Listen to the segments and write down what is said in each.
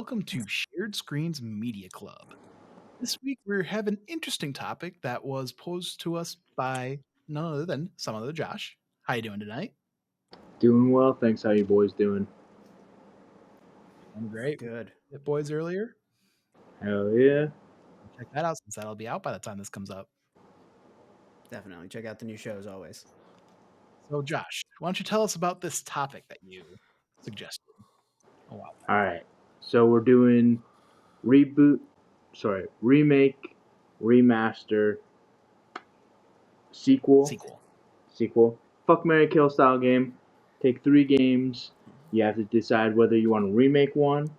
welcome to Shared Screens Media Club. This week we have an interesting topic that was posed to us by none other than some other Josh. How you doing tonight? Doing well, thanks. How you boys doing? I'm great. Good. Hit boys earlier. Hell yeah. Check that out since that'll be out by the time this comes up. Definitely. Check out the new shows always. So Josh, why don't you tell us about this topic that you suggested a while back? Alright. So we're doing remake, remaster, sequel. Fuck, marry, kill style game. Take 3 games. You have to decide whether you want to remake one,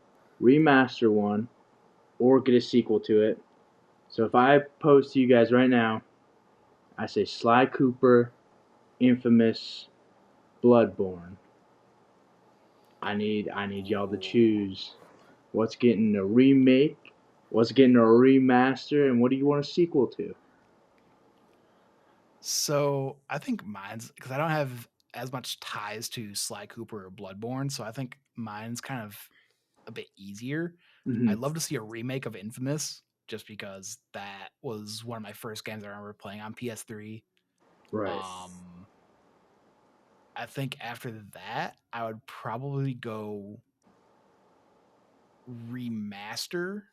remaster one, or get a sequel to it. So if I pose to you guys right now, I say Sly Cooper, Infamous, Bloodborne. I need y'all to choose what's getting a remake, what's getting a remaster, and what do you want a sequel to? So I think mine's because I don't have as much ties to Sly Cooper or Bloodborne, so I think mine's kind of a bit easier. Mm-hmm. I'd love to see a remake of Infamous just because that was one of my first games I remember playing on PS3. Right. I think after that, I would probably go remaster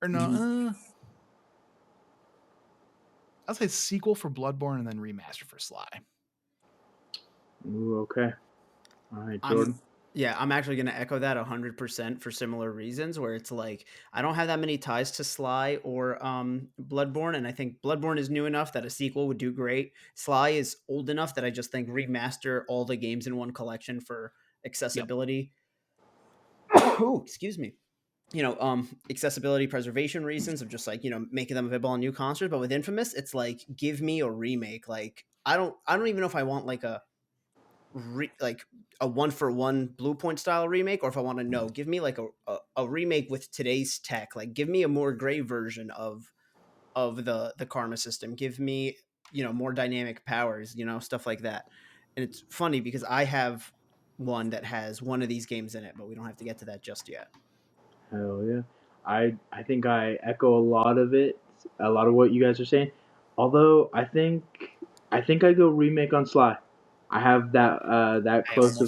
or no. I'll say sequel for Bloodborne and then remaster for Sly. Ooh, okay. All right, Jordan. I'm actually going to echo that 100% for similar reasons, where it's like I don't have that many ties to Sly or Bloodborne, and I think Bloodborne is new enough that a sequel would do great. Sly is old enough that I just think remaster all the games in one collection for accessibility. Yep. Oh, excuse me. Accessibility preservation reasons of just like, making them available on new consoles. But with Infamous, it's like, give me a remake. Like, I don't even know if I want like a one-for-one Blue Point style remake, or if I want to know, give me like a remake with today's tech. Like, give me a more gray version of the karma system. Give me, more dynamic powers, stuff like that. And it's funny because I have one that has one of these games in it, but we don't have to get to that just yet. Hell yeah. I think I echo a lot of what you guys are saying. Although I think I go remake on Sly. I have that close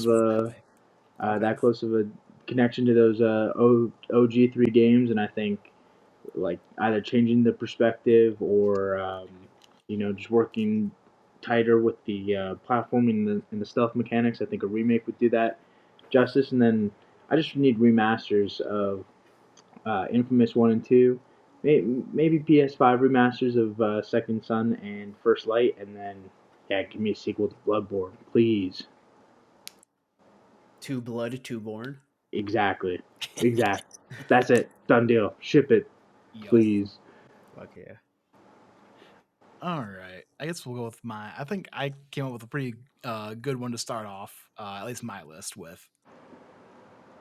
of a connection to those OG 3 games, and I think like either changing the perspective or just working tighter with the platforming and the stealth mechanics. I think a remake would do that justice, and then I just need remasters of Infamous 1 and 2, maybe PS5 remasters of Second Son and First Light, and then give me a sequel to Bloodborne, please. Two Blood, Two Born. Exactly. That's it. Done deal. Ship it, please. Fuck yeah. All right. I guess we'll go with mine. I think I came up with a pretty good one to start off, at least my list, with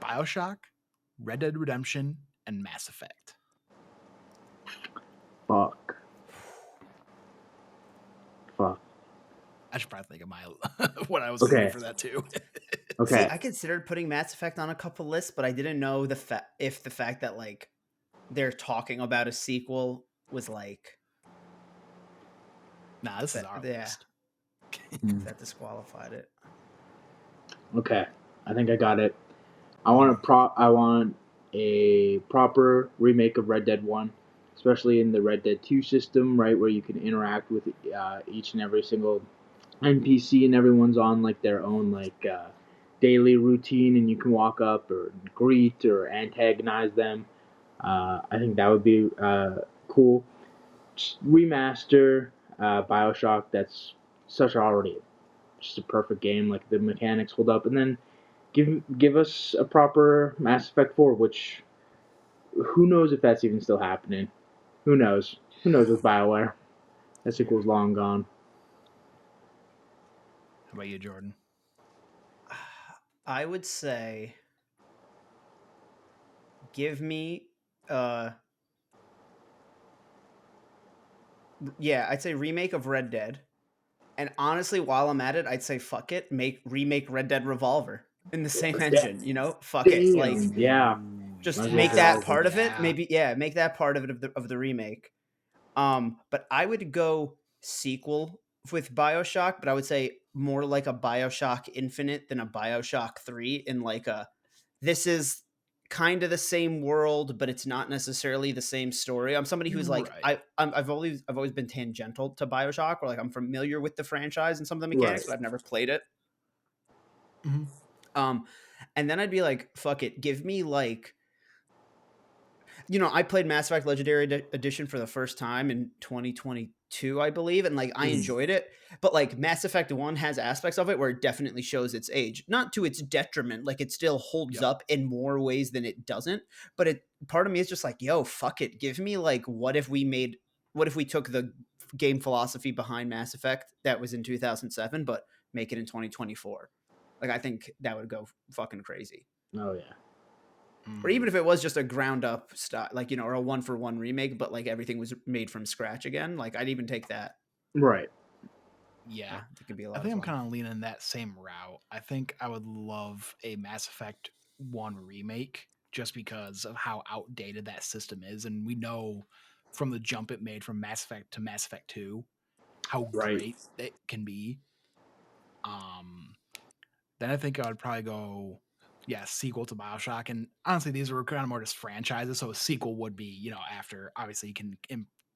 BioShock, Red Dead Redemption, and Mass Effect. Fuck. I should probably think of my what I was thinking for that too. Okay. See, I considered putting Mass Effect on a couple lists, but I didn't know if the fact that like they're talking about a sequel was like, nah, this is our list. That disqualified it. Okay, I think I got it. I want a proper remake of Red Dead 1, especially in the Red Dead 2 system, right, where you can interact with each and every single NPC, and everyone's on like their own like daily routine, and you can walk up or greet or antagonize them. I think that would be cool. Remaster Bioshock. That's such already just a perfect game. Like the mechanics hold up, and then give us a proper Mass Effect 4, which who knows if that's even still happening. Who knows with BioWare. That sequel's long gone. How about you, Jordan? I would say give me I'd say remake of Red Dead. And honestly, while I'm at it, I'd say fuck it, remake Red Dead Revolver in the same engine, fuck it. Like, yeah. Just Might as well make go that all of part them. of it. Yeah. Maybe make that part of it of the remake. But I would go sequel with BioShock, but I would say more like a BioShock Infinite than a BioShock 3 in like a this is kind of the same world, but it's not necessarily the same story. I'm somebody who's like Right. I've always been tangential to BioShock, or like I'm familiar with the franchise and some of the mechanics, Right. but I've never played it. Mhm. And then I'd be like, fuck it, give me like I played Mass Effect Legendary Edition for the first time in 2022, I believe, and like I Mhm. enjoyed it. But like Mass Effect 1 has aspects of it where it definitely shows its age. Not to its detriment, like it still holds Yep. up in more ways than it doesn't. But part of me is just like, yo, fuck it. Give me like what if we took the game philosophy behind Mass Effect that was in 2007, but make it in 2024. Like I think that would go fucking crazy. Oh yeah. Or even if it was just a ground up style, like, or a 1-for-1 remake, but like everything was made from scratch again, like I'd even take that. Right. Yeah. It could be a I lot of think I'm fun. kind of leaning that same route. I think I would love a Mass Effect 1 remake just because of how outdated that system is. And we know from the jump it made from Mass Effect to Mass Effect 2 how Right. great it can be. Then I think I would probably go, yeah, sequel to Bioshock. And honestly, these were kind of more just franchises. So a sequel would be, after obviously you can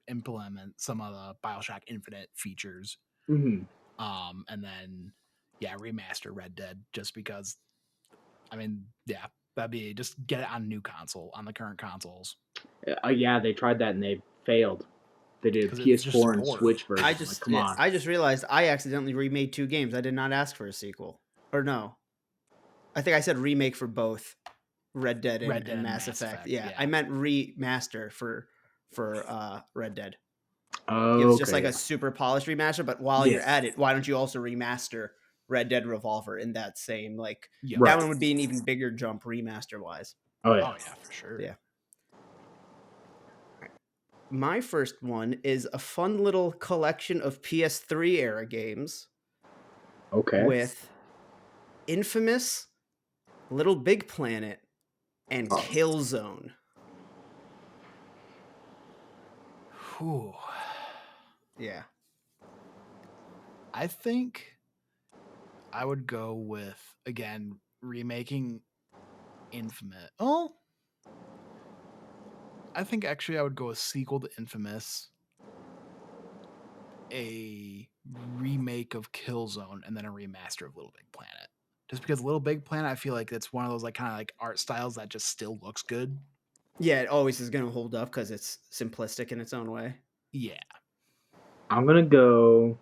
implement some of the Bioshock Infinite features. Hmm. And then, yeah, remaster Red Dead just because, I mean, yeah, that'd be just get it on a new console, on the current consoles. Yeah, they tried that and they failed. They did a Because it's just a PS4 and port. Switch version. Like, come on. I just realized I accidentally remade 2 games. I did not ask for a sequel. Or no. I think I said remake for both Red Dead Red Dead and and Mass Mass Effect. Effect, Yeah, I yeah. meant remaster for Red Dead. Oh, It was just okay. like Yeah. a super polished remaster, but while Yeah. you're at it, why don't you also remaster Red Dead Revolver in that same like Yep. that Right. one would be an even bigger jump remaster wise. Oh yeah. Oh, yeah, for sure. Yeah. My first one is a fun little collection of PS3 era games Okay. with Infamous, Little Big Planet, and Killzone. Whew. Yeah. I think I would go with, again, remaking Infamous. Oh, I think actually I would go a sequel to Infamous, a remake of Killzone, and then a remaster of Little Big Planet. Just because Little Big Planet, I feel like it's one of those like kind of like art styles that just still looks good. Yeah, it always is going to hold up because it's simplistic in its own way. Yeah. I'm gonna go.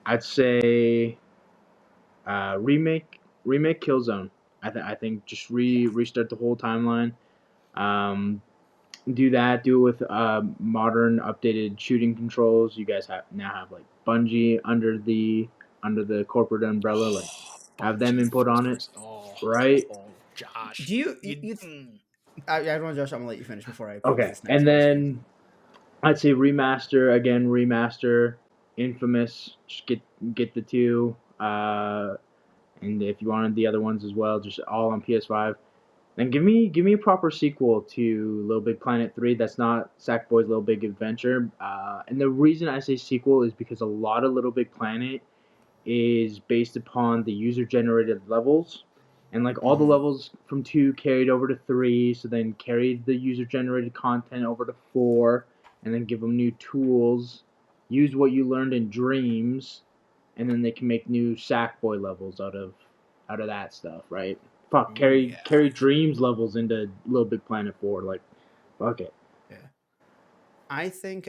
I'd say remake Killzone. I think just Yeah. restart the whole timeline. Um, do that. Do it with modern, updated shooting controls. You guys now have like Bungie under the corporate umbrella. Like, Oh, have them Bungie input first on it, person. Oh, right? Josh. Do you, you, You, you mm. I don't know, Josh, I'm going to let you finish before I pose Okay, this next and question. then I'd say remaster Infamous. Just get the two. And if you wanted the other ones as well, just all on PS5. Then give me a proper sequel to Little Big Planet 3 that's not Sackboy's Little Big Adventure. And the reason I say sequel is because a lot of Little Big Planet is based upon the user generated levels. And like all the Mhm. levels from 2 carried over to 3, so then carried the user generated content over to 4, and then give them new tools. Use what you learned in Dreams, and then they can make new Sackboy levels out of that stuff, right? Fuck, Ooh, yeah. carry Dreams levels into Little Big Planet 4, like fuck it. Yeah. I think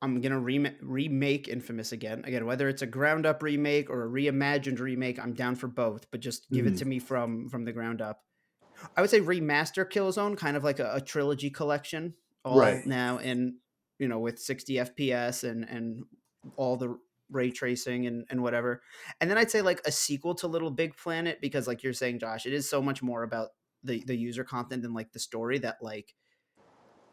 I'm gonna remake Infamous again. Again, whether it's a ground up remake or a reimagined remake, I'm down for both. But just give it Mm, to me from the ground up. I would say remaster Killzone, kind of like a trilogy collection, all right. now in with 60 FPS and all the ray tracing and whatever. And then I'd say like a sequel to Little Big Planet because like you're saying, Josh, it is so much more about the user content than like the story that like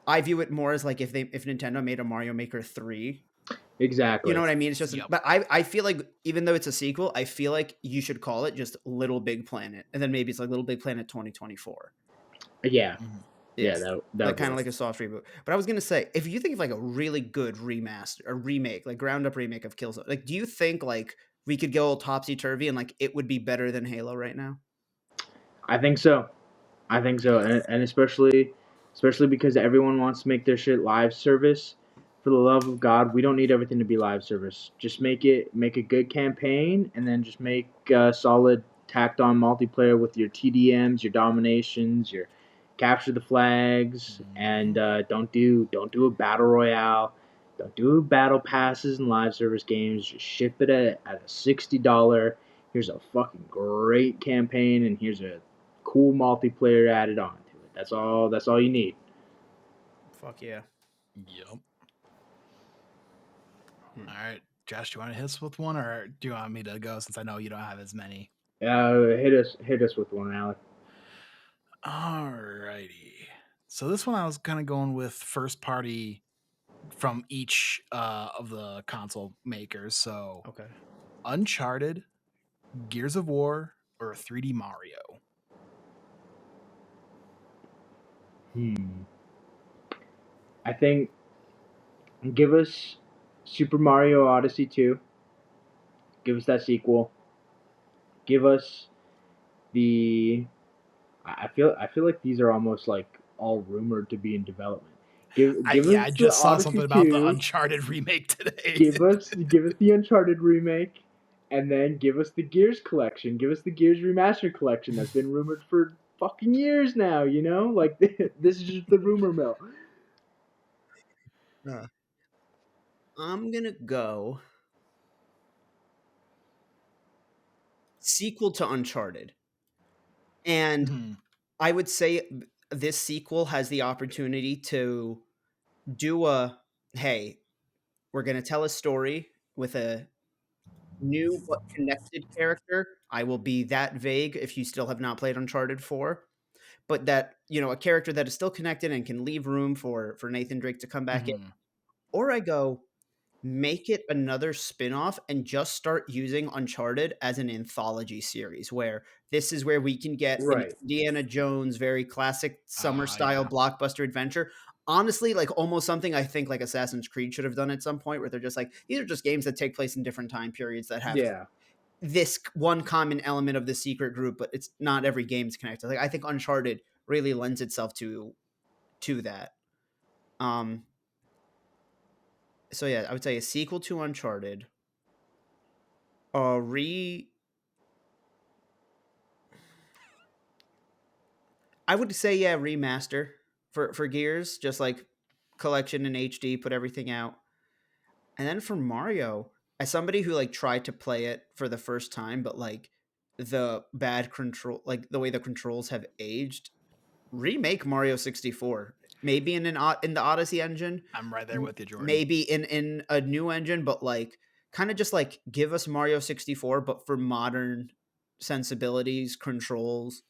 I view it more as like if Nintendo made a Mario Maker 3. You know Exactly. what I mean? It's just Yep. but I feel like even though it's a sequel, I feel like you should call it just Little Big Planet. And then maybe it's like Little Big Planet 2024. Yeah, Mhm. yeah, Yes. that Like, would kinda work. like a soft reboot. But I was gonna say, if you think of, like, a really good remaster or remake, like, ground up remake of Killzone, like, do you think, like, we could go topsy-turvy and, like, it would be better than Halo right now? I think so. I think so, Yeah. and especially because everyone wants to make their shit live service. For the love of God, we don't need everything to be live service. Just make a good campaign, and then just make solid tacked on multiplayer with your TDMs, your dominations, your capture the flags, and Mhm. don't do a battle royale. Don't do battle passes and live service games. Just ship it at a $60. Here's a fucking great campaign, and here's a cool multiplayer added on to it. That's all you need. Fuck yeah. Yep. Hmm. All right, Josh, do you want to hit us with one, or do you want me to go since I know you don't have as many? Hit us with one, Alec. All righty. So this one I was kind of going with first party from each of the console makers. So Okay. Uncharted, Gears of War, or 3D Mario. Hmm. I think give us Super Mario Odyssey 2. Give us that sequel. Give us the. I feel like these are almost like all rumored to be in development. Give I us the just saw Odyssey something about the 2. Uncharted remake today. Give us the Uncharted remake, and then give us the Gears collection. Give us the Gears Remaster collection that's been rumored for fucking years now. You know, like this is just the rumor mill. Uh, I'm gonna go sequel to Uncharted. And Mhm. I would say this sequel has the opportunity to do a, "Hey, we're gonna tell a story with a new but connected character." I will be that vague if you still have not played Uncharted 4, but that, a character that is still connected and can leave room for Nathan Drake to come back in. Mhm. Or I go, make it another spin-off and just start using Uncharted as an anthology series where this is where we can get an Right. Indiana Jones, very classic summer style Yeah. blockbuster adventure. Honestly, like almost something I think like Assassin's Creed should have done at some point, where they're just like, these are just games that take place in different time periods that have Yeah. this one common element of the secret group, but it's not every game's connected. Like I think Uncharted really lends itself to that. Um, so yeah, I would say a sequel to Uncharted, a re I would say, yeah, remaster for Gears, just like collection in HD, put everything out. And then for Mario, as somebody who like tried to play it for the first time, but like the bad control, like the way the controls have aged, remake Mario 64. Maybe in the Odyssey engine, I'm right there with you, Jordan. maybe in a new engine, but like kind of just like give us Mario 64, but for modern sensibilities, controls.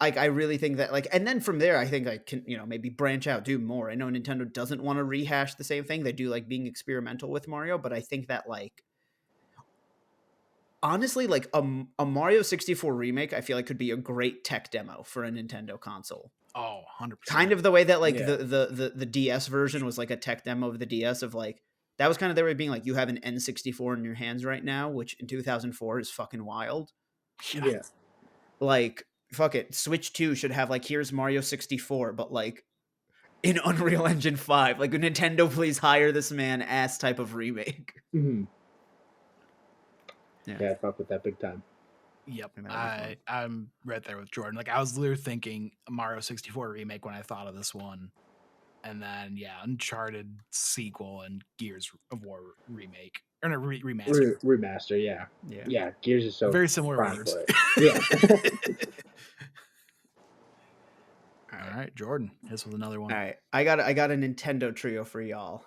Like I really think that like, and then from there I think I can, maybe branch out, do more. I know Nintendo doesn't want to rehash the same thing. They do like being experimental with Mario, but I think that like honestly like a Mario 64 remake I feel like could be a great tech demo for a Nintendo console. Oh, Kind 100%. of the way that like Yeah. the DS version was like a tech demo of the DS, of like that was kind of their way of being like, you have an N64 in your hands right now, which in 2004 is fucking wild. Yeah. Yeah. Like fuck it, Switch 2 should have like, here's Mario 64, but like in Unreal Engine 5, like Nintendo, please hire this man ass type of remake. Hmm. Yeah, Yeah, I fuck with that big time. Yep. and that would be fun. I'm right there with Jordan. Like I was literally thinking a Mario 64 remake when I thought of this one. And then yeah, Uncharted sequel and Gears of War remake. Or no, remaster. Remaster, yeah. Yeah. Yeah, Gears is so Very similar prime words. for it. Yeah. All All right. right, Jordan. Hit us with another All one. right. I got a Nintendo trio for y'all.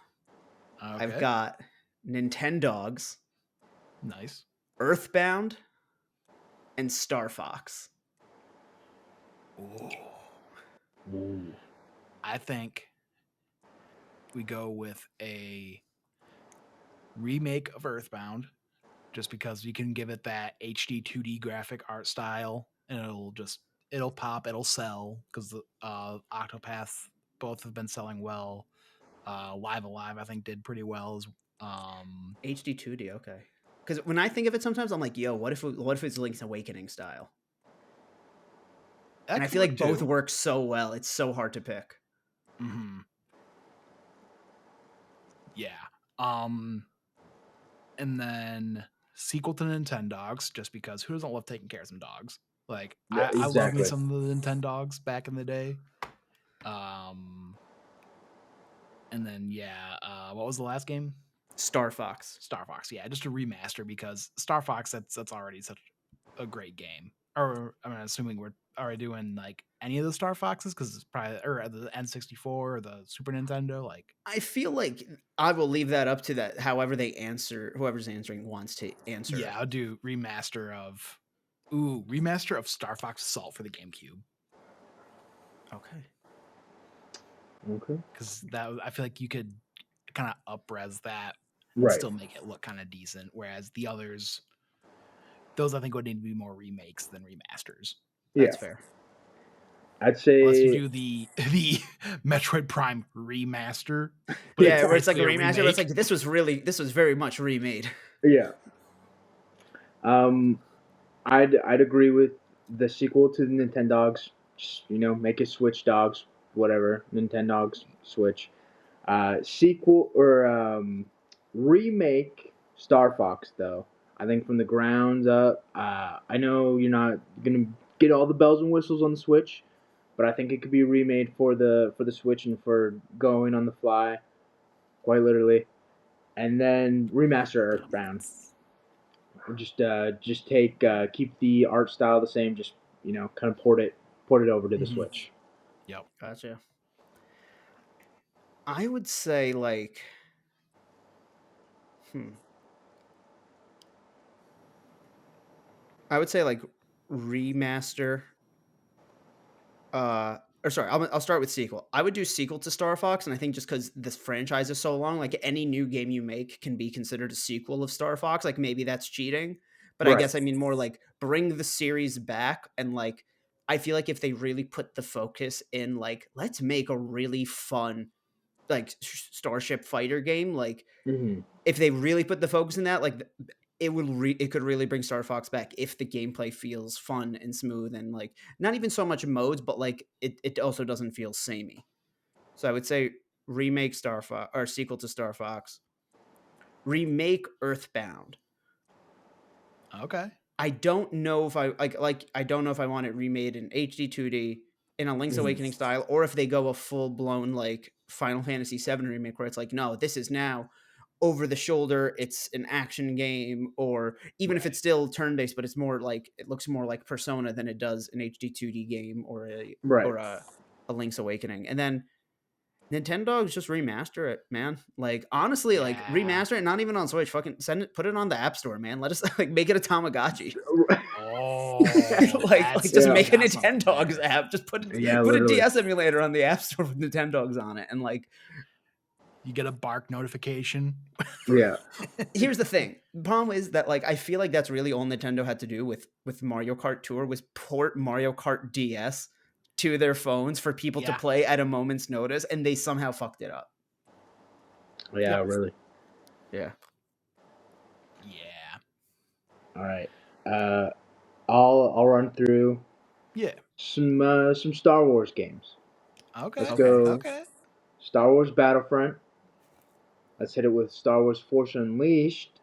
I've Okay. got Nintendogs, Nice. Earthbound, and Star Fox. Ooh. Ooh. I think we go with a remake of Earthbound just because you can give it that HD 2D graphic art style and it'll just it'll pop, it'll sell because the Octopath both have been selling well. Live Alive, I think, did pretty well as HD2D, okay. Because when I think of it, sometimes I'm like, yo, what if it's Link's Awakening style? And I feel like both work so well. It's so hard to pick. Mm-hmm. Yeah. And then sequel to Nintendogs, just because who doesn't love taking care of some dogs? Like I love me some of the Nintendogs back in the day. And then what was the last game? Star Fox. Star Fox, yeah, just a remaster because Star Fox that's already such a great game. Or I'm assuming we're already doing like any of the Star Foxes because it's probably or the N64 or the Super Nintendo. Like I feel like I will leave that up to that. However they answer, whoever's answering wants to answer. Yeah, I'll do remaster of Star Fox Assault for the GameCube. Okay. Because I feel like you could kind of up-res that and still make it look kind of decent. Whereas the others, those I think would need to be more remakes than remasters. That's fair. I'd say unless you do the Metroid Prime remaster, but yeah, where it's like a remaster. But it's like this was very much remade. Yeah. I'd agree with the sequel to the Nintendogs. Just, make it Switch Dogs, whatever. Nintendogs, Switch. Sequel or remake Star Fox though. I think from the grounds up. I know you're not gonna get all the bells and whistles on the Switch, but I think it could be remade for the Switch and for going on the fly, quite literally. And then remaster Earthbound. Just take keep the art style the same. Just kind of port it over to the Switch. Yep, gotcha. I would say like, I would say like remaster. Or sorry, I'll start with sequel. I would do sequel to Star Fox, and I think just because this franchise is so long, like any new game you make can be considered a sequel of Star Fox. Like maybe that's cheating, but I guess I mean more like bring the series back, and like I feel like if they really put the focus in, like let's make a really fun like Starship Fighter game, like if they really put the focus in that, like it could really bring Star Fox back if the gameplay feels fun and smooth and like not even so much modes, but like it also doesn't feel samey. So I would say remake Star Fox or sequel to Star Fox. Remake Earthbound. Okay. I don't know if I I don't know if I want it remade in HD 2D in a Link's Awakening style, or if they go a full blown like Final Fantasy VII remake where it's like, no, this is now over the shoulder, it's an action game, or even if it's still turn based, but it's more like it looks more like Persona than it does an HD 2D game or a Link's Awakening. And then Nintendogs just remaster it, man. Like honestly, like remaster it, not even on Switch. Fucking send it, put it on the App Store, man. Let us like make it a Tamagotchi. Oh, like just make a Nintendogs app. Just put a DS emulator on the App Store with Nintendogs on it, and like you get a bark notification. Here's the thing. The problem is that like I feel like that's really all Nintendo had to do with Mario Kart Tour was port Mario Kart DS to their phones for people to play at a moment's notice, and they somehow fucked it up. Yeah, really. Yeah. All right. I'll run through. Some Star Wars games. Okay. Let's go. Okay. Star Wars Battlefront. Let's hit it with Star Wars Force Unleashed,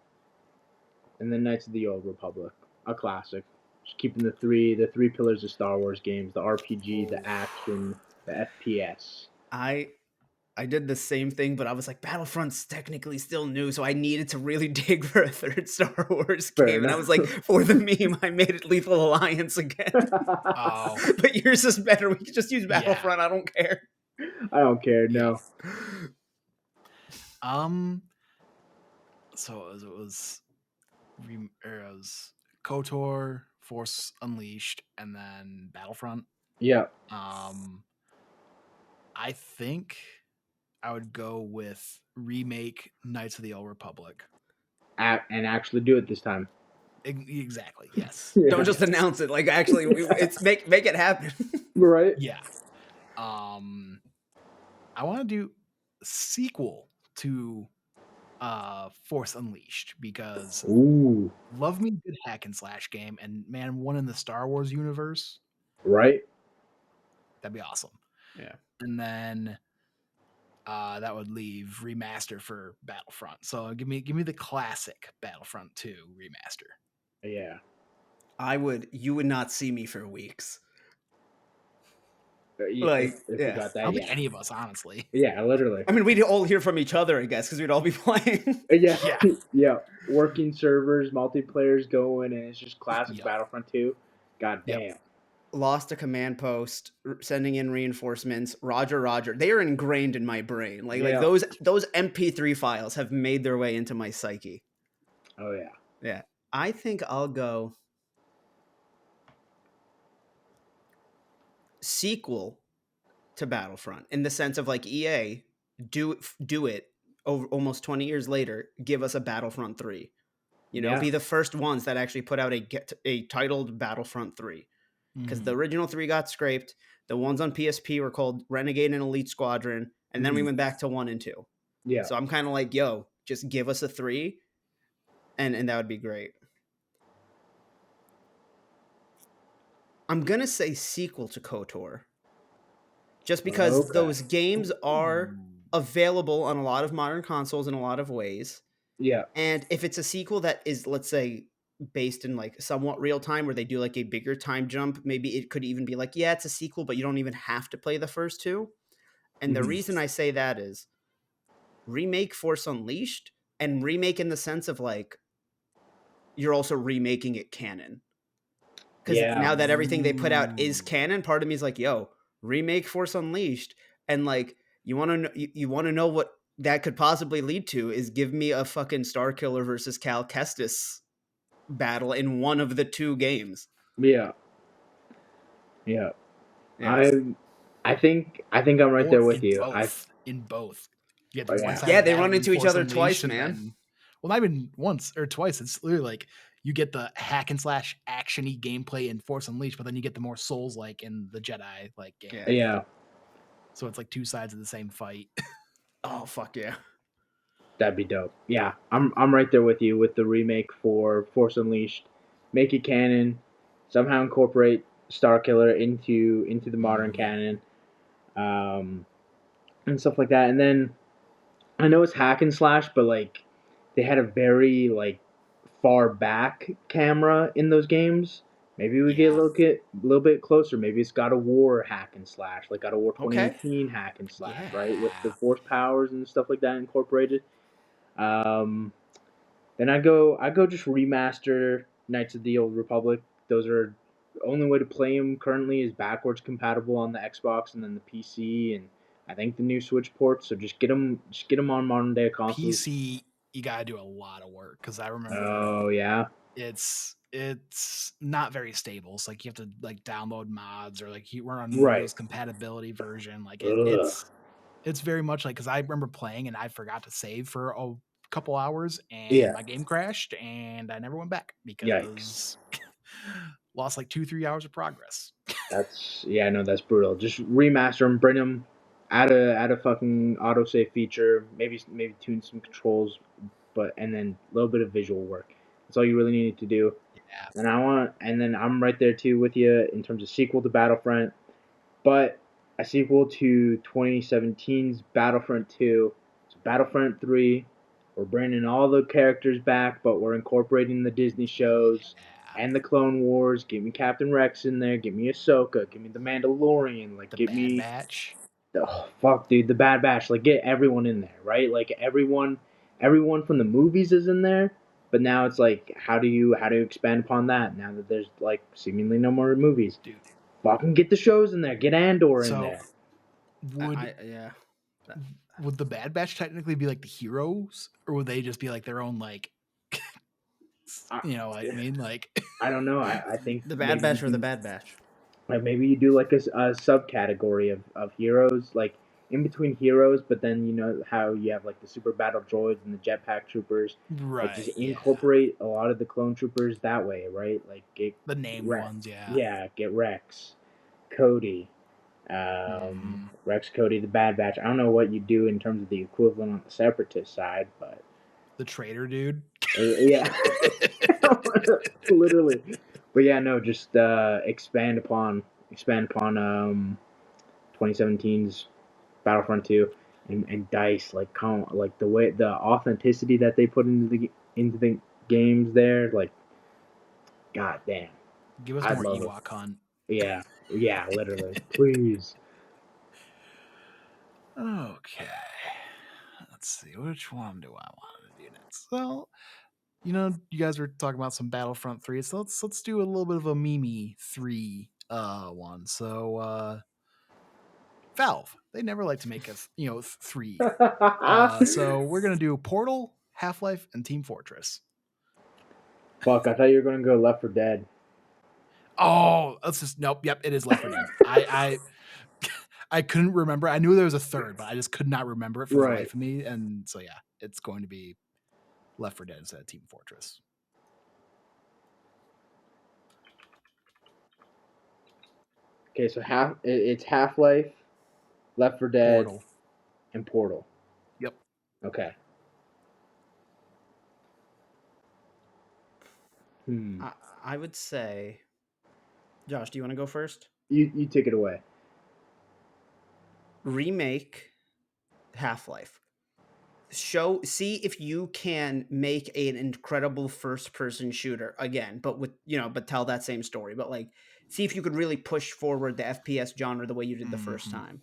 and then Knights of the Old Republic, a classic. Just keeping the three pillars of Star Wars games: the RPG, the action, the FPS. I did the same thing, but I was like, Battlefront's technically still new, so I needed to really dig for a third Star Wars game. And I was like, for the meme, I made it Lethal Alliance again. But yours is better. We can just use Battlefront. I don't care. I don't care. No. So it was KOTOR, Force Unleashed, and then Battlefront. Yeah. I think I would go with remake Knights of the Old Republic. And actually do it this time. Exactly. Yes. Yeah. Don't just Yes. announce it. Like actually, it's make it happen. Right. Yeah. I want to do sequel to Force Unleashed because Ooh. love me a good hack and slash game, and man, one in the Star Wars universe, Right. that'd be awesome. Yeah. And then that would leave Remaster for Battlefront. So give me the classic Battlefront 2 Remaster. Yeah. You would not see me for weeks. If Like, we yeah. got I that, don't think yeah. any of us, honestly. Yeah, literally. I mean, we'd all hear from each other, I guess, because we'd all be playing. Yeah. Yeah. Yeah. Working servers, multiplayers going, and it's just classic Yep. Battlefront 2. God Yep. damn. Lost a command post, sending in reinforcements. Roger, Roger. They are ingrained in my brain. Like Yeah. those MP3 files have made their way into my psyche. Oh yeah. Yeah. I think I'll go sequel to Battlefront in the sense of like EA do it over almost 20 years later, give us a Battlefront 3. You know, Yeah. be the first ones that actually put out a titled Battlefront 3. Because the original 3 got scraped. The ones on PSP were called Renegade and Elite Squadron, and then we went back to 1 and 2. Yeah. So I'm kind of like, yo, just give us a 3, and that would be great. I'm gonna say sequel to KOTOR, just because Okay. those games are Ooh. available on a lot of modern consoles in a lot of ways. Yeah. And if it's a sequel that is, let's say, based in like somewhat real time, where they do like a bigger time jump, maybe it could even be like, yeah, it's a sequel, but you don't even have to play the first 2. And the reason I say that is remake Force Unleashed, and remake in the sense of like you're also remaking it canon. Because Yeah. now that everything they put out is Ooh. canon, part of me is like, yo, remake Force Unleashed, and like you want to you want to know what that could possibly lead to is give me a fucking Starkiller versus Cal Kestis battle in one of the 2 games. Yeah. Yeah. Yeah. I think I'm right Or there with in you. both. In both. You get Oh the yeah. Yeah, one-sided they battle run in into each Force other twice, Unleashed, and man. then, well, not even once or twice. It's literally like you get the hack and slash actiony gameplay in Force Unleashed, but then you get the more Souls like in the Jedi like Yeah. gameplay. Yeah. So it's like 2 sides of the same fight. Oh fuck yeah. That'd be dope. Yeah. I'm right there with you with the remake for Force Unleashed. Make it canon. Somehow incorporate Starkiller into the modern canon. And stuff like that. And then I know it's hack and slash, but like they had a very like far back camera in those games. Maybe we get Yeah. a little bit closer. Maybe it's God of War hack and slash, like God of War Okay. 2018 hack and slash, Yeah. right? With the force powers and stuff like that incorporated. Um, then I go just remaster Knights of the Old Republic. Those are the only way to play them currently is backwards compatible on the Xbox and then the PC and I think the new Switch ports. So just get them on modern day consoles. PC, you gotta do a lot of work because I remember Oh yeah, it's not very stable. It's like you have to like download mods or like you run on right. Windows compatibility version. Like Ugh. it's very much like because I remember playing and I forgot to save for a couple hours and Yeah. my game crashed and I never went back Yikes. because lost like 2-3 hours of progress. That's yeah, no, that's brutal. Just remaster them, bring them, add a fucking autosave feature, maybe tune some controls, but and then a little bit of visual work. That's all you really need to do. Yeah. And then I'm right there too with you in terms of sequel to Battlefront, but a sequel to 2017's Battlefront 2, so Battlefront 3. We're bringing all the characters back, but we're incorporating the Disney shows Yeah. and the Clone Wars. Give me Captain Rex in there. Give me Ahsoka. Give me the Mandalorian. Like, The give Bad me Batch. oh fuck, dude, the Bad Batch. Like, get everyone in there, right? Like everyone from the movies is in there. But now it's like, how do you expand upon that now that there's like seemingly no more movies? Dude. Fucking get the shows in there. Get Andor in So there. would Yeah. would the Bad Batch technically be like the heroes, or would they just be like their own like I, you know what I mean? Like I don't know. I think The Bad maybe you Batch or the do Bad Batch. like maybe you do like a subcategory of heroes. Like in between heroes, but then you know how you have like the super battle droids and the jetpack troopers. Like just Right. Yeah. incorporate a lot of the clone troopers that way, right? Like get The named Rex, ones. Yeah. yeah, get Rex, Cody, Hmm. Rex, Cody, the Bad Batch. I don't know what you do in terms of the equivalent on the Separatist side, but The traitor dude. yeah, literally. But yeah, no, just expand upon 2017's Battlefront 2 and Dice like the way the authenticity that they put into the games there, like god damn, Give us I'd more love it. Ewok Hunt. Yeah, yeah, literally, please. Okay. Let's see. Which one do I want to do next? Well, you know, you guys were talking about some Battlefront 3, so let's do a little bit of a Mimi 3 one. So Valve, they never like to make us, 3. So we're gonna do Portal, Half-Life, and Team Fortress. Fuck, I thought you were gonna go Left for Dead. Oh, let's just nope. Yep, it is Left 4 Dead. I couldn't remember. I knew there was a third, but I just could not remember it for the Right. life of me. And so yeah, it's going to be Left 4 Dead instead of Team Fortress. Okay, so it's Half Life, Left for Dead, Portal. and Portal. Yep. Okay. Hmm. I would say, Josh, do you want to go first? You take it away. Remake Half-Life. See if you can make an incredible first-person shooter again, but but tell that same story. But like, see if you could really push forward the FPS genre the way you did the first Mm-hmm.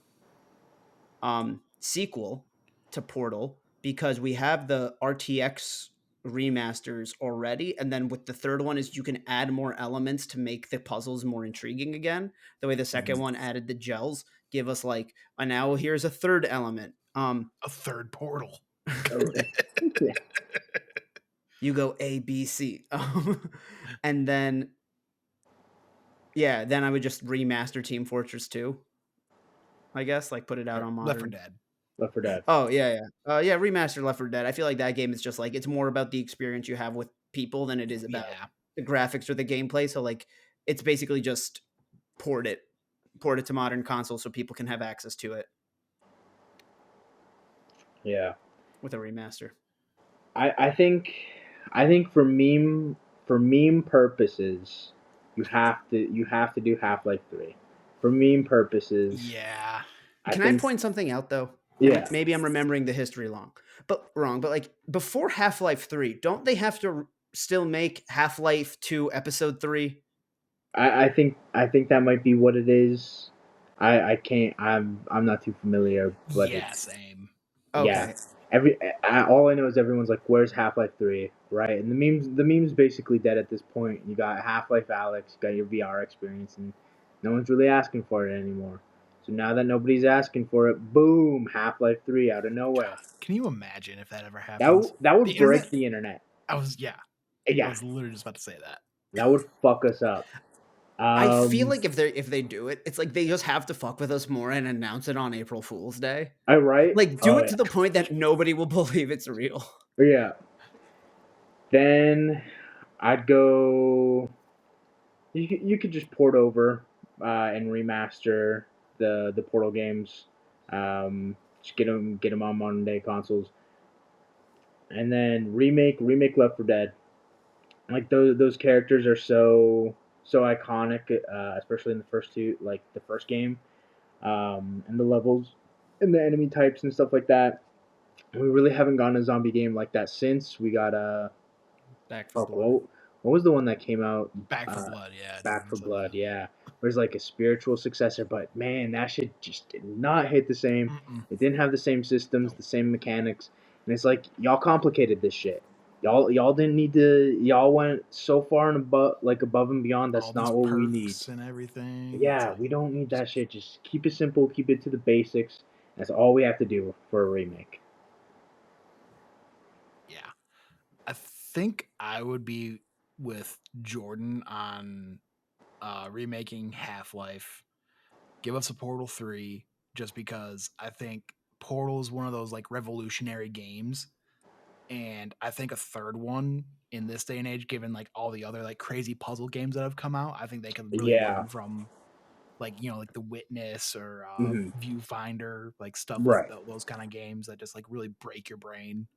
time. Sequel to Portal, because we have the RTX remasters already, and then with the third one is you can add more elements to make the puzzles more intriguing again. The way the second one added the gels, give us like, now here's a third element. A third Portal. Yeah. You go A, B, C, and then then I would just remaster Team Fortress 2. I guess like put it out Or on Left 4 modern. Dead. Left for Dead. Oh, yeah, remastered Left 4 Dead. I feel like that game is just like it's more about the experience you have with people than it is about Yeah. the graphics or the gameplay. So like it's basically just port it port it to modern consoles so people can have access to it Yeah. with a remaster. I think for meme purposes, you have to do Half Life 3. For meme purposes, Yeah. I Can I think point something out though? yeah. Maybe I'm remembering the history wrong, but like before Half-Life 3, don't they have to still make Half-Life 2 Episode 3? I think that might be what it is. I can't. I'm not too familiar, but Yeah, it's same. yeah. Okay. All I know is everyone's like, "Where's Half Life 3?" Right? And the meme's basically dead at this point. You got Half Life Alex, you got your VR experience, and no one's really asking for it anymore. So now that nobody's asking for it, boom, Half Life 3 out of nowhere. God, can you imagine if that ever That happens? that The would break internet. the internet. Yeah. I Yeah, was literally just about to say that. that would fuck us up. I feel Um, like if they do it, it's like they just have to fuck with us more and announce it on April Fool's Day. I right? Like do Oh it yeah, to the point that nobody will believe it's real. yeah. Then I'd go. You could just port over and remaster the Portal games. Just get them on modern day consoles, and then remake Left 4 Dead. Like those characters are so iconic, especially in the first two, like the first game, and the levels, and the enemy types and stuff like that. We really haven't gotten a zombie game like that since we got Back for fuck, Blood. what was the one that came out? Back for Uh, Blood, yeah. Back for 2007. Blood, yeah. There's like a spiritual successor, but man, that shit just did not hit the same. Mm-mm. It didn't have the same systems, Nope. the same mechanics, and it's like y'all complicated this shit. Y'all didn't need to. Y'all went so far and above and beyond. All That's these not what we need. perks and everything. It's Yeah, like, we don't need that shit. Just keep it simple. Keep it to the basics. That's all we have to do for a remake. yeah. I think I would be with Jordan on remaking Half-Life. Give us a Portal 3. just because I think Portal is one of those like revolutionary games, and I think a third one in this day and age, given like all the other like crazy puzzle games that have come out, I think they can really Yeah. learn from like like The Witness or Mhm. Viewfinder, like stuff like Right. those kind of games that just like really break your brain.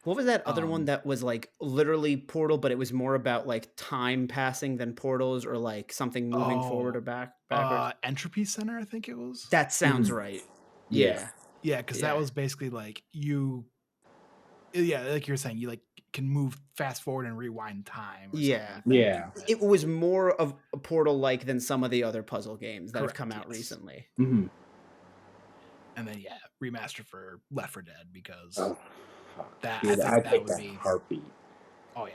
What was that other one Um, that was like literally Portal, but it was more about like time passing than portals or like something moving forward or oh, backwards? Entropy Center, I think it was. That sounds Mhm. right. Yeah. Yeah. Yeah, because that Yeah. was basically like yeah, like you were saying, you like can move fast forward and rewind time or something Yeah. like that. Yeah. But It was more of a Portal like than some of the other puzzle games that have come correct, out yes. recently. Mhm. And then yeah, remaster for Left 4 Dead because Oh, fuck. that I Dude, think I that take would that be heartbeat. oh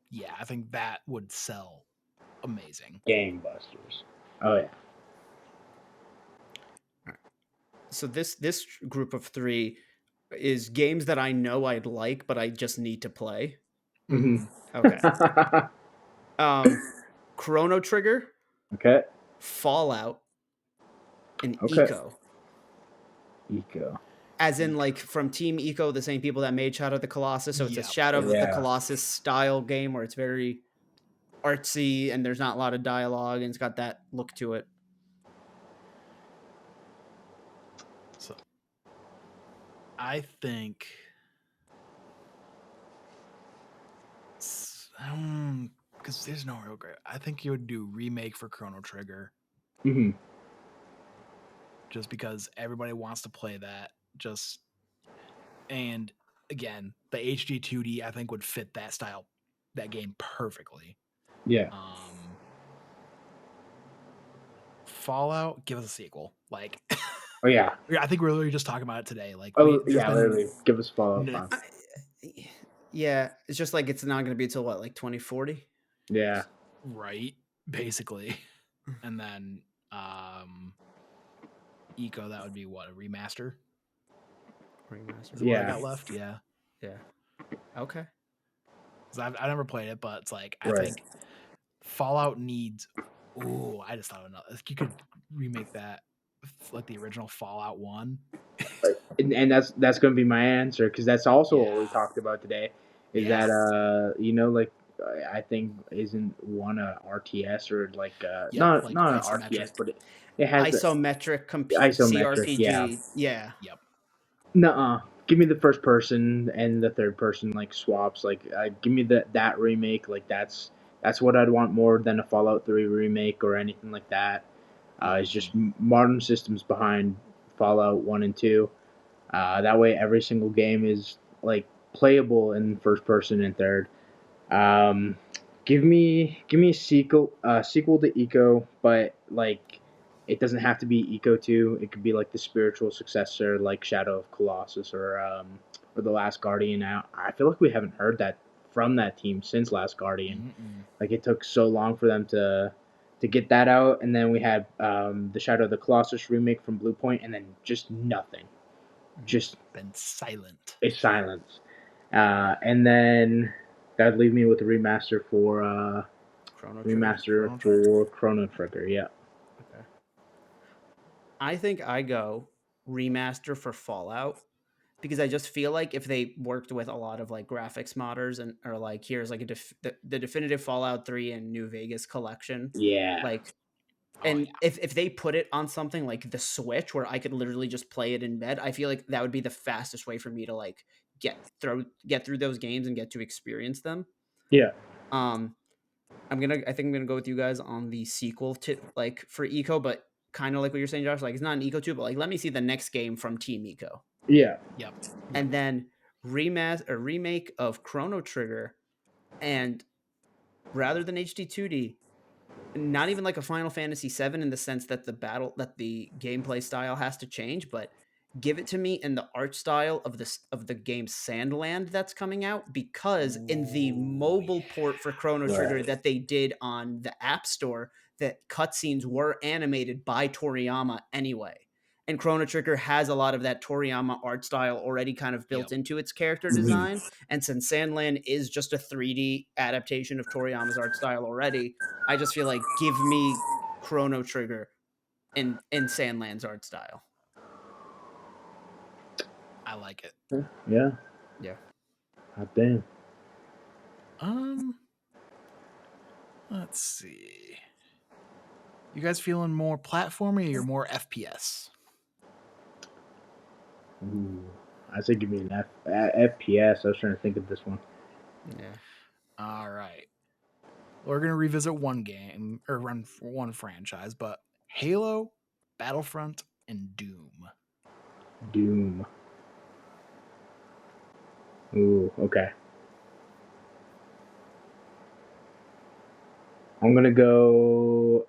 yeah, I think that would sell amazing. Gangbusters. Oh yeah. So this group of 3 is games that I know I'd like, but I just need to play. Mhm. Okay. Chrono Trigger, Okay. Fallout, and Okay. Eco. Eco. As in, like, Eco. from Team Eco, the same people that made Shadow of the Colossus. So it's a Yep. Shadow of the Yeah. Colossus style game where it's very artsy and there's not a lot of dialogue and it's got that look to it. So I think because there's no real great. I think you would do remake for Chrono Trigger Mhm. just because everybody wants to play that. Just and again, the HD 2D I think would fit that style, that game perfectly. Yeah. Fallout, give us a sequel. Like, Oh yeah. I think we're literally just talking about it today. Like, Oh there's yeah. been Literally, give us Fallout n- 5. Yeah, it's just like it's not going to be until what, like 2040? Yeah. right, basically, and then Eco, that would be what, a remaster? Remaster. Is what I Yeah. got left? Yeah, Yeah. Okay. because I never played it, but it's like I Right. think Fallout needs. Oh, I just thought of another. You could remake that like the original Fallout 1. And that's going to be my answer because that's also what we Yeah, talked about today. Is yeah, that like I think isn't one a RTS or like yep, not like not an RTS isometric. but it has the Isometric isometric. Yeah. CRPG. Yeah. Yep. Nuh-uh. Give me the first person and the third person like swaps. Like, give me that remake. Like that's what I'd want more than a Fallout 3 remake or anything like that. It's just modern systems behind Fallout 1 and 2. That way, every single game is like playable in first person and third. Um, give me a sequel to Eco, but like it doesn't have to be Eco 2. It could be like the spiritual successor, like Shadow of Colossus or The Last Guardian. I feel like we haven't heard that from that team since Last Guardian. Mm-mm. Like it took so long for them to get that out, and then we had the Shadow of the Colossus remake from Bluepoint, and then just nothing. Just Been silent. a silence. And then that'd leave me with a Chrono Trigger. Chrono Trigger. Chrono Trigger. Yeah. Okay. I think I go remaster for Fallout because I just feel like if they worked with a lot of like graphics modders and or like here's like the definitive Fallout 3 and New Vegas collection, Yeah. like Oh and yeah. if they put it on something like the Switch where I could literally just play it in bed, I feel like that would be the fastest way for me to like get through those games and get to experience them. Yeah. Um I think I'm gonna go with you guys on the sequel to like for Eco, but kind of like what you're saying, Josh. Like it's not an Eco 2, but like let me see the next game from Team Eco. Yeah. Yep. Yep. And then remake of Chrono Trigger, and rather than HD 2D, not even like a Final Fantasy 7 in the sense that the gameplay style has to change, but give it to me in the art style of the game Sandland that's coming out, because in the Ooh, mobile port for Chrono Trigger Right. that they did on the App Store, that cutscenes were animated by Toriyama anyway. And Chrono Trigger has a lot of that Toriyama art style already kind of yep. built into its character Mhm. design. And since Sandland is just a 3D adaptation of Toriyama's art style already, I just feel like give me Chrono Trigger in Sandland's art style. I like it. Yeah. Yeah. Hot damn. Um, let's see. You guys feeling more platformy or you're more FPS? Ooh. I say give me an FPS. I was trying to think of this one. Yeah. All right. We're gonna revisit one game or run one franchise, but Halo, Battlefront, and Doom. Doom. Ooh, okay. I'm gonna go.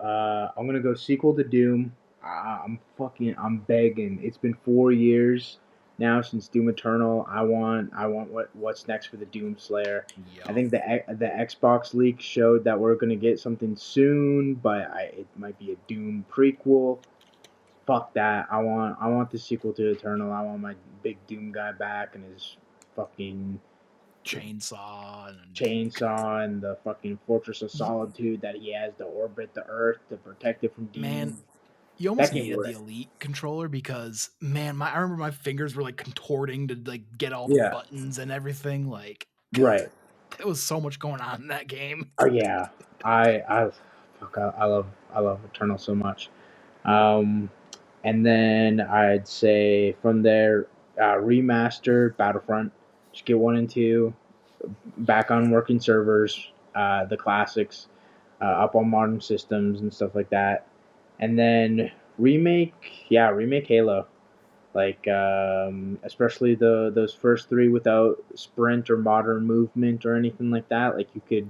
I'm gonna go sequel to Doom. I'm begging. It's been 4 years now since Doom Eternal. I want what's next for the Doom Slayer. I Yup. think the Xbox leak showed that we're gonna get something soon, but it might be a Doom prequel. Fuck that. I want the sequel to Eternal. I want my big Doom guy back and his fucking Chainsaw and chainsaw and the fucking Fortress of Solitude that he has to orbit the Earth to protect it from man, demons. you That almost can't needed work. the Elite controller because man, I remember my fingers were like contorting to like get all the Yeah, buttons and everything. Like, cause right. there was so much going on in that game. Oh yeah, I fuck, I love Eternal so much. Um, and then I'd say from there, remaster Battlefront. Just get 1 and 2 back on working servers. The classics up on modern systems and stuff like that. And then remake Halo. Like especially those first three without sprint or modern movement or anything like that. Like Yeah,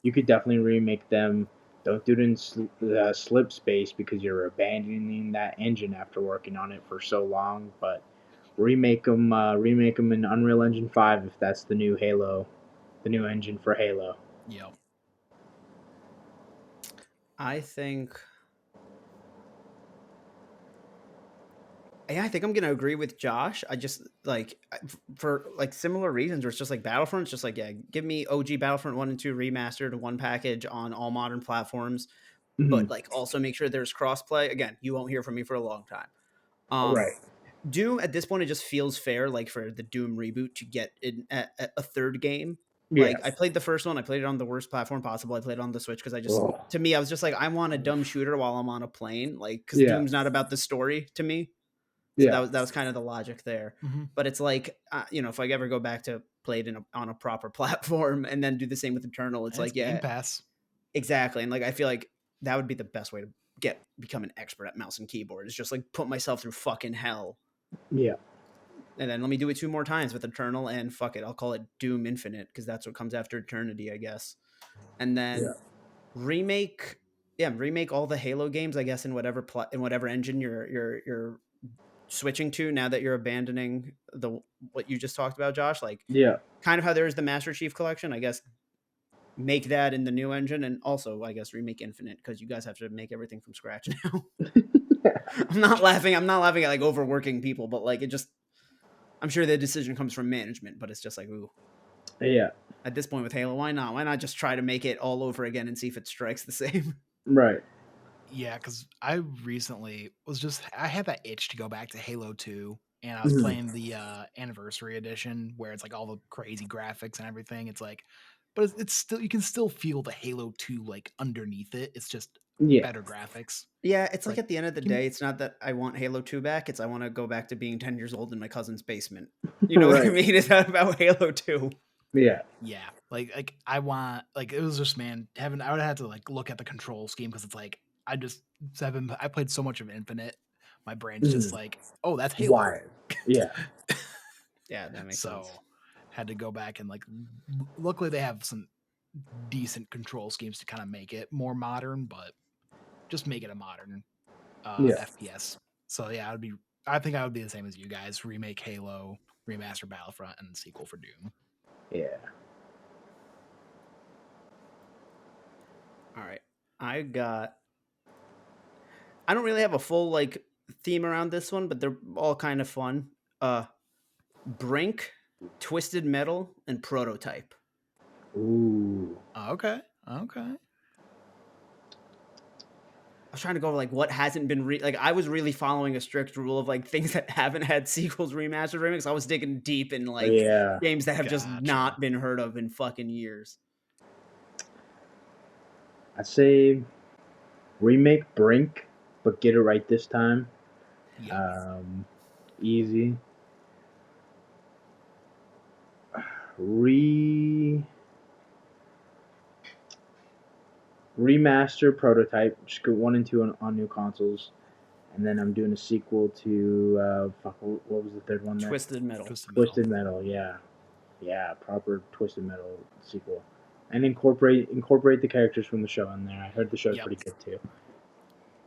you could definitely remake them. Don't do it in slip space because you're abandoning that engine after working on it for so long. But remake them in Unreal Engine 5 if that's the new Halo, the new engine for Halo. yep. I think. Yeah, I think I'm gonna agree with Josh. I just like for like similar reasons, where it's just like Battlefront. It's just like, yeah, give me OG Battlefront 1 and 2 remastered, one package on all modern platforms, Mm-hmm. but like also make sure there's crossplay. Again, you won't hear from me for a long time. Um, Right. Doom at this point, it just feels fair, like for the Doom reboot to get a third game. Yeah. Like I played the first one, I played it on the worst platform possible. I played it on the Switch because Oh. to me, I was just like, I want a dumb shooter while I'm on a plane, like because Yeah. Doom's not about the story to me. So Yeah. that was kind of the logic there. Mm-hmm. But it's like, if I ever go back to play it on a proper platform and then do the same with Eternal, it's And it's like, Game yeah, Pass. exactly. And like, I feel like that would be the best way to become an expert at mouse and keyboard, is just like put myself through fucking hell. Yeah. And then let me do it 2 more times with Eternal, and fuck it, I'll call it Doom Infinite because that's what comes after Eternity, I guess. And Yeah. then remake, yeah, remake all the Halo games, I guess, in whatever engine you're switching to now that you're abandoning the what you just talked about, Josh. Like Yeah. kind of how there is the Master Chief Collection, I guess. Make that in the new engine, and also I guess remake Infinite because you guys have to make everything from scratch now. I'm not laughing. I'm not laughing at like overworking people, but like it just I'm sure the decision comes from management, but it's just like, ooh, Yeah. at this point with Halo, why not? Why not just try to make it all over again and see if it strikes the same? Right. Yeah, because I recently I had that itch to go back to Halo 2, and I was Mhm. playing the anniversary edition where it's like all the crazy graphics and everything. It's like, but it's still, you can still feel the Halo 2 like underneath it. It's just Yeah. better graphics. Yeah, it's It's like like, at the end of the give me, day, it's not that I want Halo 2 back, it's I want to go back to being 10 years old in my cousin's basement. You know what I Right. mean? It's not about Halo 2. Yeah. yeah, like I want, like it was just, man, having, I would have to like look at the control scheme because it's like I played so much of Infinite, my brain's just Mhm. like, oh, that's Halo. Why? Yeah. Yeah, that makes sense. So had to go back and like luckily they have some decent control schemes to kind of make it more modern, but just make it a modern Yeah. FPS. So yeah, I think I would be the same as you guys. Remake Halo, remaster Battlefront, and sequel for Doom. Yeah. All right. I don't really have a full like theme around this one, but they're all kind of fun. Uh Brink, Twisted Metal, and Prototype. Ooh. Okay. Okay. was trying to go over like what hasn't been like I was really following a strict rule of like things that haven't had sequels, remastered, remakes. I was digging deep in like Yeah. games that have just Gotcha. not been heard of in fucking years. I'd say remake Brink, but get it right this time. Yep. Easy. Re Remaster prototype. Just go 1 and 2 on new consoles, and then I'm doing a sequel to what was the third one there? Twisted Metal. Twisted Metal. Yeah, proper Twisted Metal sequel, and incorporate the characters from the show in there. I heard the show's Yep. pretty good too.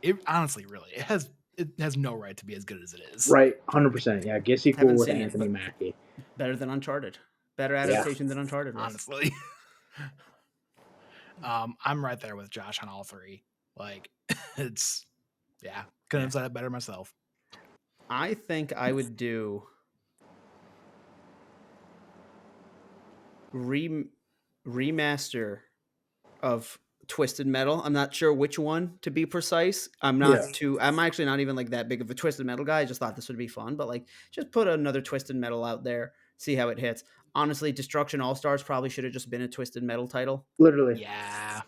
It honestly, really, it has no right to be as good as it is. Right, 100%. Yeah, get a sequel Haven't with seen it, Anthony but Mackie. better than Uncharted. Better adaptation than Uncharted was. Honestly. I'm right there with Josh on all three. Like, it's couldn't have said it better myself. I think I would do remaster of Twisted Metal. I'm not sure which one to be precise. I'm actually not even like that big of a Twisted Metal guy. I just thought this would be fun, but like just put another Twisted Metal out there, see how it hits. Honestly, Destruction All Stars probably should have just been a Twisted Metal title. Literally. Yeah.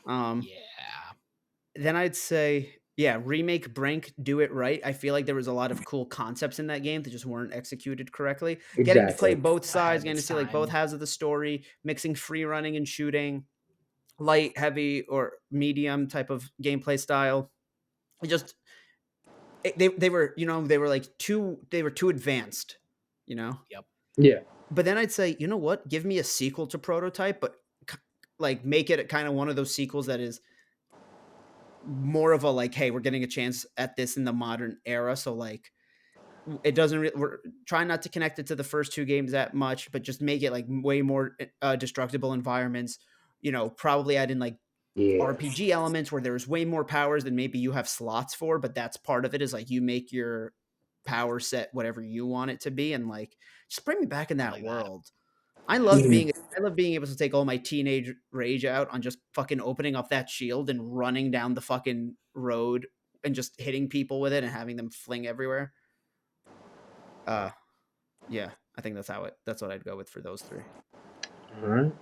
Then I'd say, remake Brink, do it right. I feel like there was a lot of cool concepts in that game that just weren't executed correctly. Exactly. Getting to play both sides, getting to see like time. both halves of the story, mixing free running and shooting, light, heavy, or medium type of gameplay style. They were too advanced, Yep. Yeah. But then I'd say, you know what? Give me a sequel to Prototype, but like make it kind of one of those sequels that is more of a like, hey, we're getting a chance at this in the modern era. So like, it doesn't. We're trying not to connect it to the first two games that much, but just make it like way more destructible environments. Probably add in like RPG elements where there's way more powers than maybe you have slots for, but that's part of it is like you make your power set whatever you want it to be, and like just bring me back in that world. I love being able to take all my teenage rage out on just fucking opening up that shield and running down the fucking road and just hitting people with it and having them fling everywhere. Yeah, I think that's what I'd go with for those three. All right.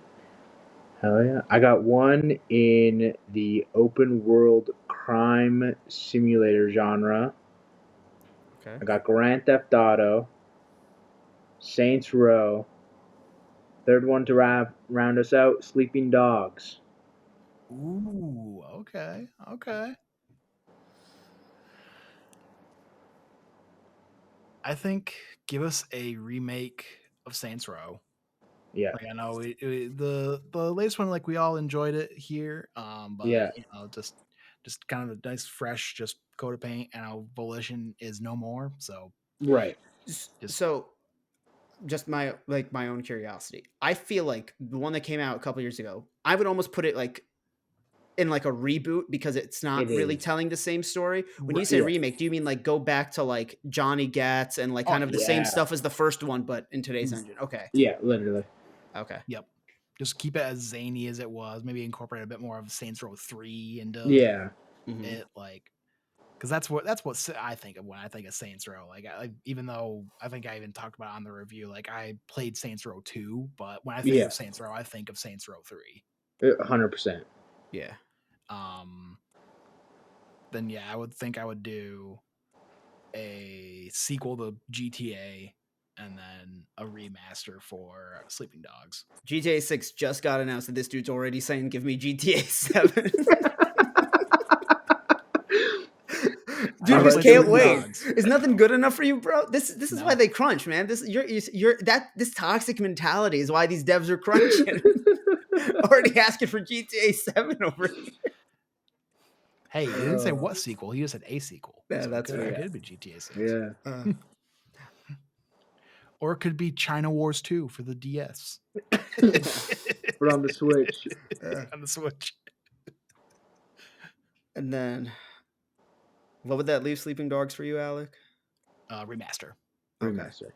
Hell yeah. I got one in the open world crime simulator genre. Okay. I got Grand Theft Auto, Saints Row. Third one to round us out, Sleeping Dogs. Ooh, okay. I think give us a remake of Saints Row. Yeah. Like I know the latest one, like we all enjoyed it here. But just kind of a nice fresh just coat of paint, and our Volition is no more. So right. Just my own curiosity. I feel like the one that came out a couple years ago, I would almost put it like in like a reboot because it's not really telling the same story. When you say remake, do you mean like go back to like Johnny Gatz and like kind of the same stuff as the first one, but in today's engine? Okay. Yeah, literally. Okay. Yep. Just keep it as zany as it was. Maybe incorporate a bit more of Saints Row 3 into it, like because that's what I think of when I think of Saints Row. Like, even though I think I even talked about it on the review, like I played Saints Row 2, but when I think of Saints Row, I think of Saints Row 3. 100%. Yeah. Then I would think I would do a sequel to GTA and then a remaster for Sleeping Dogs. GTA 6 just got announced and this dude's already saying give me GTA 7. Dude, just can't wait. Is nothing good enough for you, bro? This is why they crunch, man. This toxic mentality is why these devs are crunching. Already asking for GTA 7 over here. Hey, he didn't say what sequel. He just said a sequel. Yeah, so that's it could be GTA 6. Yeah. Or it could be China Wars 2 for the DS. But on the Switch. On the Switch. And then, what would that leave Sleeping Dogs for you, Alec? Remaster. Okay. Remaster.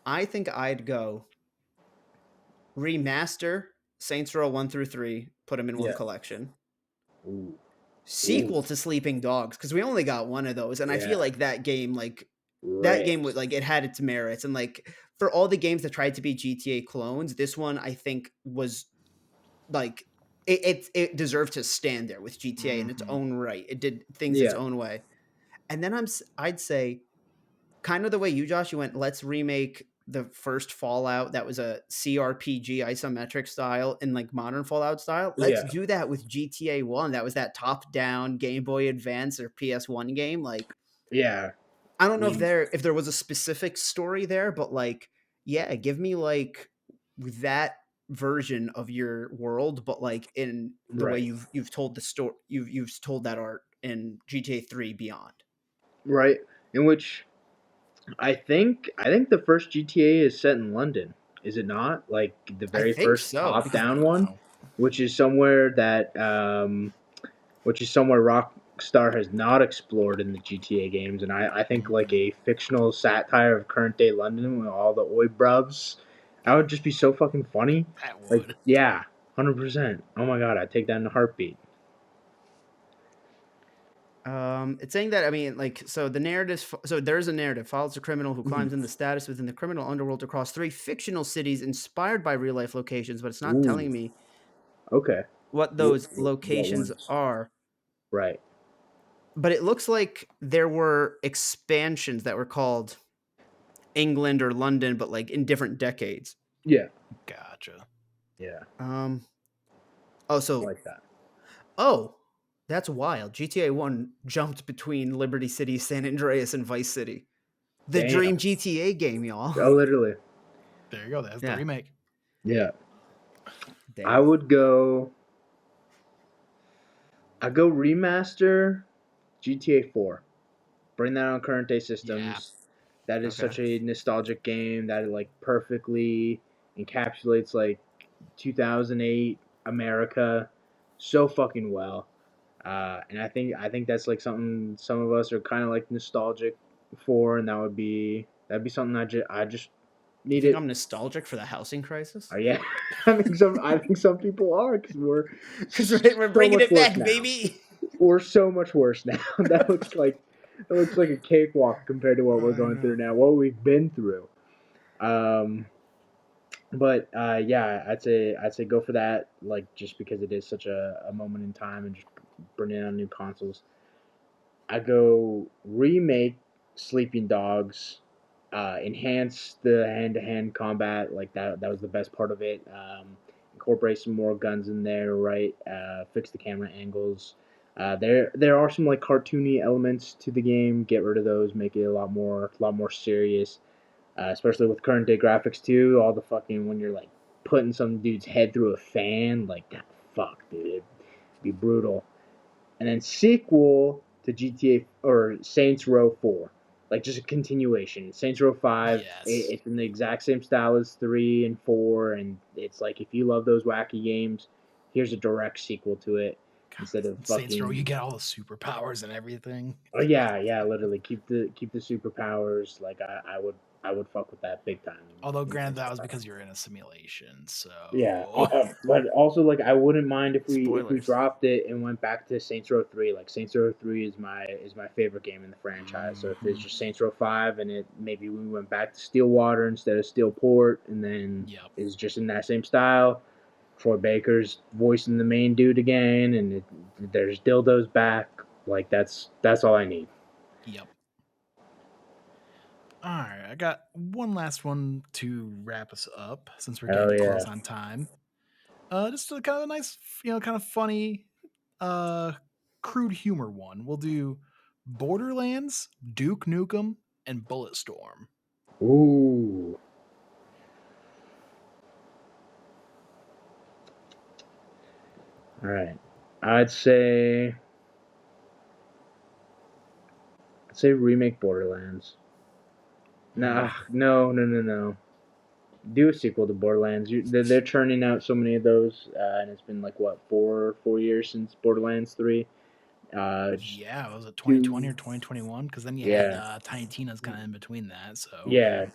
I think I'd go remaster Saints Row 1 through 3, put them in one collection. Ooh. sequel to Sleeping Dogs, because we only got one of those, and I feel Yeah. like that game was Ripped. like it had its merits, and like for all the games that tried to be GTA clones, this one I think was like it deserved to stand there with GTA in its Mhm. own right. It did things its Yeah. own way. And then I'd say kind of the way you, Josh, you went, let's remake the first Fallout that was a CRPG isometric style in like modern Fallout style. Let's Yeah. do that with GTA 1. That was that top-down Game Boy Advance or PS1 game. Like, Yeah. I don't know We if there was a specific story there, but like, yeah, give me like that version of your world, but like in the way right. you've told the story, you've told that art in GTA 3 Beyond. Right. In which I think the first GTA is set in London. Is it not? Like the I very think first so top because down one, Wow. which is somewhere that which is somewhere Rockstar has not explored in the GTA games, and I think like Mhm. a fictional satire of current day London with all the oi bruvs, that would just be so fucking funny. That Like, would. yeah, 100%. Oh my god, I'd take that in a heartbeat. It's saying that I mean, like, so the narrative. So there's a narrative follows a criminal who climbs Mhm. in the status within the criminal underworld across 3 fictional cities inspired by real life locations, but it's not Ooh, telling me okay. what What, those what locations ones? are. Right. But it looks like there were expansions that were called England or London, but like in different decades. Yeah. Gotcha. Yeah. Um. Oh, I so like that. oh, that's wild. GTA 1 jumped between Liberty City, San Andreas, and Vice City. The Damn. dream GTA game, y'all. Oh, literally. There you go. That's the Yeah. remake. Yeah. I Damn. would go. I go remaster GTA 4. Bring that on current day Yeah. systems. That is Okay. such a nostalgic game that like perfectly encapsulates like 2008 America so fucking well. And I think that's like something some of us are kind of like nostalgic for, and that'd be something I just You need think it. I'm nostalgic for the housing crisis? Yeah, I think some people are because we're Because we're so bringing much it worse back, now. baby. We're so much worse now. That looks like a cakewalk compared to what we're I going through know. now, what we've been through. Um, but yeah, I'd say go for that, like just because it is such a moment in time and just bringing out new consoles. I go remake Sleeping Dogs, enhance the hand to hand combat, like that was the best part of it. Incorporate some more guns in there, right? Fix the camera angles. There are some like cartoony elements to the game. Get rid of those, make it a lot more serious. Especially with current day graphics too. All the fucking when you're like putting some dude's head through a fan, like that. Fuck, dude, it'd be brutal. And then sequel to GTA or Saints Row 4. Like just a continuation. Saints Row 5, Yes. it's in the exact same style as 3 and 4, and it's like if you love those wacky games, here's a direct sequel to it instead of Saints Row, you fucking. get all the superpowers and everything. Oh yeah, yeah, literally keep the superpowers. Like I would fuck with that big time Although, in granted, Saints that Row was 5. because you're in a simulation. Yeah, So, but also like I wouldn't mind if we Spoilers. dropped it and went back to Saints Row 3. Like Saints Row 3 is my favorite game in the franchise. So if it's mhm. just Saints Row 5 and it maybe we went back to Stillwater instead of Steelport and then Yep. is just in that same style. Troy Baker's voicing the main dude again, and there's dildos back. Like that's all I need. Yep. All right. I got one last one to wrap us up since we're Hell getting yeah. close on time. Just a kind of a nice, kind of funny, uh, crude humor one. We'll do Borderlands, Duke Nukem, and Bulletstorm. Ooh. All right. I'd say I'd say remake Borderlands. Hmm. Nah, no, no, no, no. Do a sequel to Borderlands. They're churning out so many of those, and it's been like what 4 years since Borderlands 3. Just Yeah, was it 2020 do or 2021? Because then you had yeah, Tiny Tina's kind of in between that. So, yeah.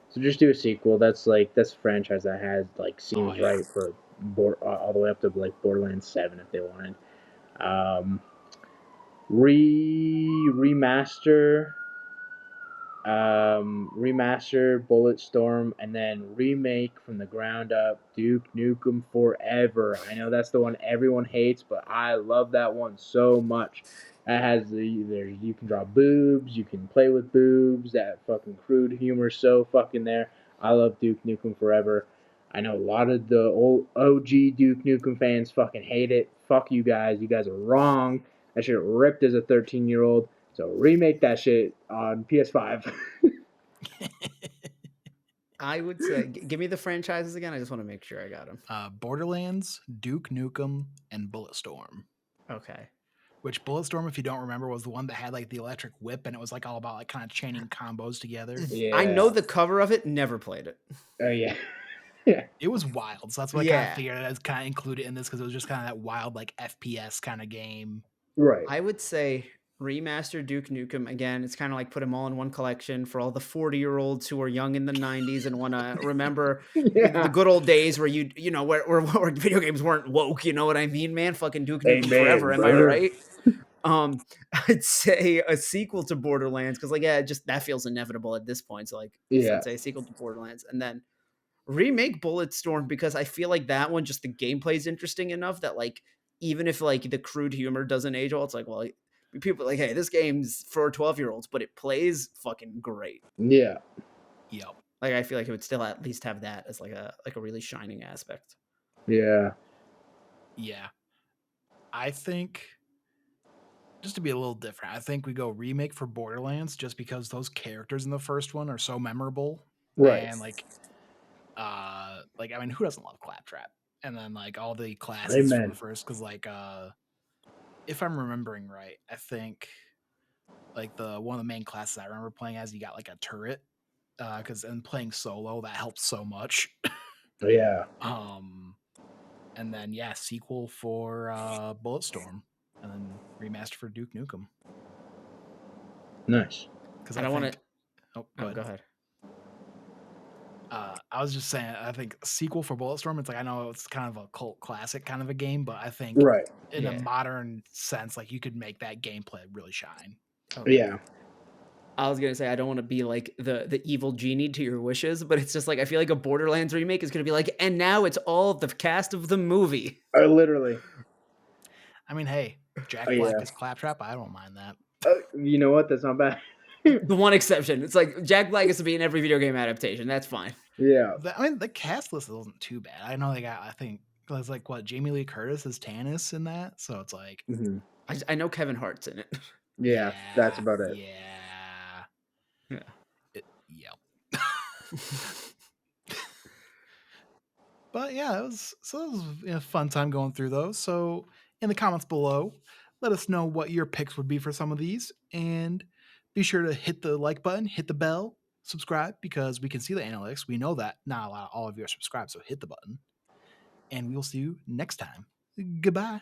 So just do a sequel. That's a franchise that has like oh seems yeah, right for all the way up to like Borderlands 7 if they wanted. Um, Remaster, remaster Bulletstorm, and then remake from the ground up Duke Nukem Forever. I know that's the one everyone hates, but I love that one so much. It has you can draw boobs, you can play with boobs. That fucking crude humor so fucking there. I love Duke Nukem Forever. I know a lot of the old OG Duke Nukem fans fucking hate it. Fuck you guys. You guys are wrong. That shit ripped as a 13-year-old. So remake that shit on PS5. I would say, give me the franchises again. I just want to make sure I got them. Borderlands, Duke Nukem, and Bulletstorm. Okay. Which Bulletstorm, if you don't remember, was the one that had like the electric whip, and it was like all about like kind of chaining combos together. I know Yeah. the cover of it. Never played it. Oh yeah. Yeah. It was wild, so that's what I kind of figured I was kind of included in this because it was just kind of that wild like FPS kind of game. Right. I would say remaster Duke Nukem again. It's kind of like put them all in one collection for all the 40-year-olds who were young in the 90s and want to remember Yeah. the good old days where where video games weren't woke. You know what I mean, man? Fucking Duke Nukem Amen, forever. Am I brother. right? Um, I'd say a sequel to Borderlands because, like, yeah, just that feels inevitable at this point. So, like, Yeah. I'd say a sequel to Borderlands, and then remake Bulletstorm because I feel like that one just the gameplay is interesting enough that like even if like the crude humor doesn't age well, it's like well people are like hey this game's for 12-year-olds but it plays fucking great. Yeah. Yep. Like I feel like it would still at least have that as like a really shining aspect. Yeah. Yeah. I think just to be a little different, I think we go remake for Borderlands just because those characters in the first one are so memorable. Right. And like I mean, who doesn't love Claptrap? And then like all the classes from Amen. the first, because like if I'm remembering right, I think like the one of the main classes I remember playing as, you got like a turret. Because and playing solo, that helps so much. Yeah. And then yeah, sequel for Bulletstorm, and then remaster for Duke Nukem. Nice. Because I I don't want think. to. Oh, Oh, go ahead. I was just saying, I think sequel for Bulletstorm, it's like I know it's kind of a cult classic kind of a game, but I think Right. in a Yeah. modern sense, like you could make that gameplay really shine. Okay. Yeah. I was gonna say I don't want to be like the evil genie to your wishes, but it's just like I feel like a Borderlands remake is gonna be like, and now it's all the cast of the movie. Literally. I mean, hey, Oh Jack Black yeah. is Claptrap. I don't mind that. You know what? That's not bad. The one exception, it's like Jack Black is to be in every video game adaptation. That's fine. Yeah. I mean, the cast list wasn't too bad. I know they got, I think, it's like what Jamie Lee Curtis is Tannis in that, so it's like, Hmm. I know Kevin Hart's in it. Yeah. That's yeah, about it. yeah, yep. But yeah, it was a fun time going through those. So in the comments below, let us know what your picks would be for some of these, and be sure to hit the like button, hit the bell, subscribe, because we can see the analytics. We know that not all of you are subscribed, so hit the button, and we will see you next time. Goodbye.